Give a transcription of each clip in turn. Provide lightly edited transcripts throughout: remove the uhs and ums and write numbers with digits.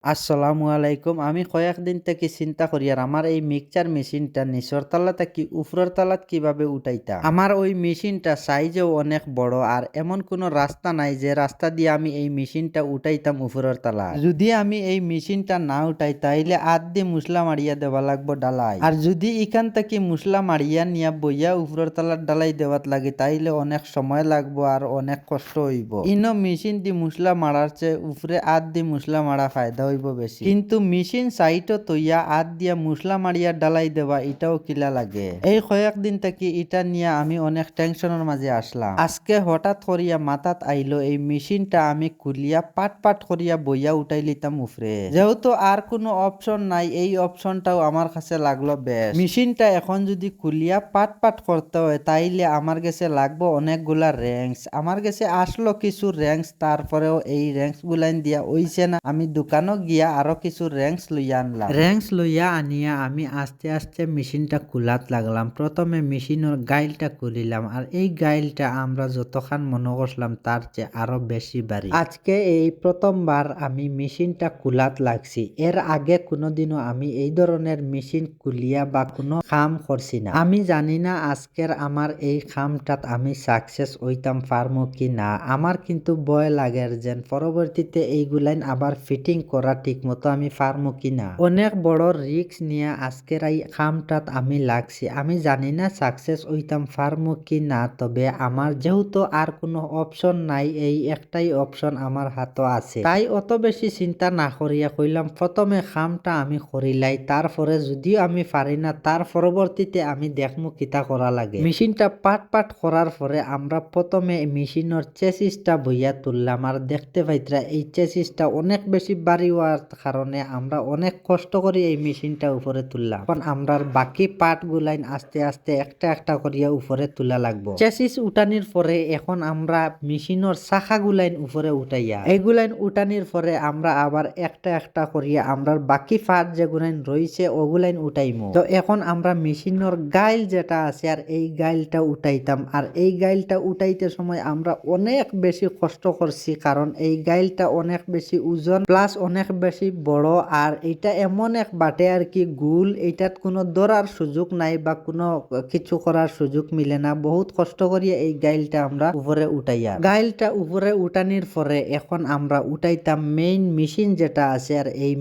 আসসালামু আলাইকুম। আমি কয়েকদিন থেকে চিন্তা করি আর আমার এই মিক্সচার মেশিনটা নিচর তলা থেকে উপরের তলাত কিভাবে উঠাইতা। আমার ওই মেশিনটা সাইজেও অনেক বড় আর এমন কোনো রাস্তা নাই যে রাস্তা দিয়ে আমি এই মেশিনটা উঠাইতাম উপরের তলা। যদি আমি এই মেশিনটা না উঠাই তাইলে আদ দিয়ে মুসলা মারিয়া দেওয়া লাগবো ডালাই। আর যদি এখান থেকে মুসলা মারিয়া নিয়া বইয়া উপরের তলার ডালাই দেওয়াত লাগে তাইলে অনেক সময় লাগবো আর অনেক কষ্ট হইব। ইনো মেশিন দিয়ে মুসলা মারার চেয়ে উপরে আদ দিয়ে মুসলা মারা ফায়দা হইব বেশি। কিন্তু মেশিন সাইটও তৈয়া আদ দিয়া মুসলা মারিয়া ডালাই দেওয়া এটাও কিলা লাগে। এই কয়েকদিন থেকে এটা নিয়ে আমি অনেক টেনশনের মাঝে আসলাম। আজকে হঠাৎ করিয়া মাথাত আইলো এই মেশিনটা আমি খুলিয়া পাট পাট করিয়া বইয়া উঠাই লিতাম উপরে। যেহেতু আর কোনো অপশন নাই এই অপশনটাও আমার কাছে লাগলো বেশ। মেশিনটা এখন যদি খুলিয়া পাট পাট করতে হয় তাইলে আমার কাছে লাগবো অনেকগুলা র্যাঙ্কস। আমার কাছে আসলো কিছু র্যাঙ্কস, তারপরেও এই র্যাঙ্কস গুলাইন দিয়া হইছে না। আমি দোকানও গিয়া আরো কিছু র্যাঙ্কস লইয়া আনলাম। র্যাঙ্কস লইয়া আনিয়া আমি আস্তে আস্তে মেশিনটা খুলাত লাগলাম। প্রথমে মেশিনের গাইলটা খুলিলাম আর এই গাইলটা আমরা যতখান মনে করলাম তার চেয়ে আরো বেশি বাড়ি। আজকে এই প্রথমবার আমি মেশিনটা খুলাত লাগছি। এর আগে কোনোদিনও আমি এই ধরনের মেশিন খুলিয়া বা কোনো কাম করছি না। আমি জানি না আজকের আমার এই কামটাত আমি সাকসেস হইতাম পারমু কি না। আমার কিন্তু ভয় লাগে যেন পরবর্তীতে এইগুলাইন আবার ফিটিং করা ঠিক মতো আমি পারমু কি না। অনেক বড় রিস্ক নিয়ে আজকের এই কামটাত আমি লাগছি। আমি জানি না সাকসেস হইতাম পারমু কি না, তবে আমার যেহেতু আর কোনো অপশন নাই, এই একটাই অপশন আমার হাতে আছে, তাই অত বেশি চিন্তা না করিয়া কইলাম প্রথমে কামটা আমি করিলাই, তারপরে যদিও আমি পারি না তার পরবর্তীতে আমি দেখমু কিতা করা লাগে। মেশিনটা পাট পাট করার পরে আমরা প্রথমে মেশিনের চেসিসটা বইয়া তুললাম আর দেখতে পাইতরা এই চেসিসটা অনেক বেশি ভারী হওয়ার কারণে আমরা অনেক কষ্ট করে এই মেশিনটা উপরে তুললাম। এখন আমরা বাকি পার্ট গুলাইন আস্তে আস্তে একটা একটা করিয়া উপরে তোলা লাগবো। চেসিস উঠানির পরে এখন আমরা মেশিনের চাকা গুলাইন উপরে উঠাইয়া এইগুলাইন উঠানির পরে আমরা আবার একটা একটা করিয়া আমরা বাকি পার্ট যেগুলাইন রয়েছে ওগুলাইন উঠাইমু। তো এখন আমরা মেশিনের গাইল যেটা আছে আর এই গাইলটা উঠাইতাম। আর এই গাইলটা উঠাইতে সময় আমরা অনেক বেশি কষ্ট করছি, কারণ এই গাইলটা অনেক বেশি ওজন প্লাস অনেক বেশি বড়। আর এটা এমন এক বাটে আর কি গুল, এইটাত কোনো ধরার সুযোগ নাই বা কোনো কিছু করার সুযোগ মিলে না। বহুত কষ্ট করিয়া এই গাইলটা আমরা উপরে উঠাইয়া গাইলটা উপরে উঠানির পরে এখন আমরা উঠাইতাম মেইন মেশিন যেটা আছে। আর এই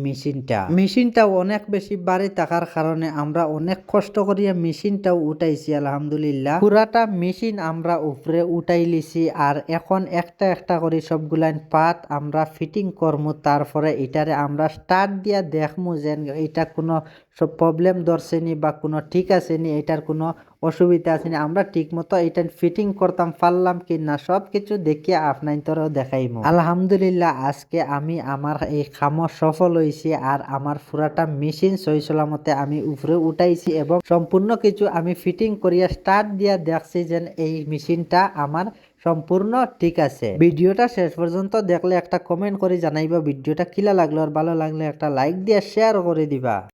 মেশিনটা অনেক বেশি ভারী থাকার কারণে আমরা অনেক কষ্ট করিয়া মেশিনটাও উঠাইছি। আলহামদুলিল্লাহ পুরাটা মেশিন আমরা উপরে উঠাই লিছি। আর এখন একটা একটা করে সবগুলান পাত আমরা ফিটিং করমু। তারপরে এটারে আমরা স্টার্ট দিয়া দেখমু যে এটা কোনো সব প্রবলেম ধরছেনি বা কোনো ঠিক আছে নি, এটার কোনো অসুবিধা আছে নি, আমরা ঠিক মতো এটা ফিটিং করতাম পারলাম কি না সব কিছু দেখিয়ে আপনাইতরেও দেখাইমু। আলহামদুলিল্লাহ আজকে আমি আমার এই কাম সফল হয়েছি আর আমার পুরাটা মেশিন সহি সালামতে আমি উপরে উঠাইছি এবং সম্পূর্ণ কিছু আমি ফিটিং করিয়া স্টার্ট দিয়া দেখছি যে এই মেশিনটা আমার সম্পূর্ণ ঠিক আছে। ভিডিওটা শেষ পর্যন্ত দেখলে একটা কমেন্ট করে জানাইবা ভিডিওটা কিলা লাগলো, আর ভালো লাগলে একটা লাইক দিয়ে শেয়ার করে দিবা।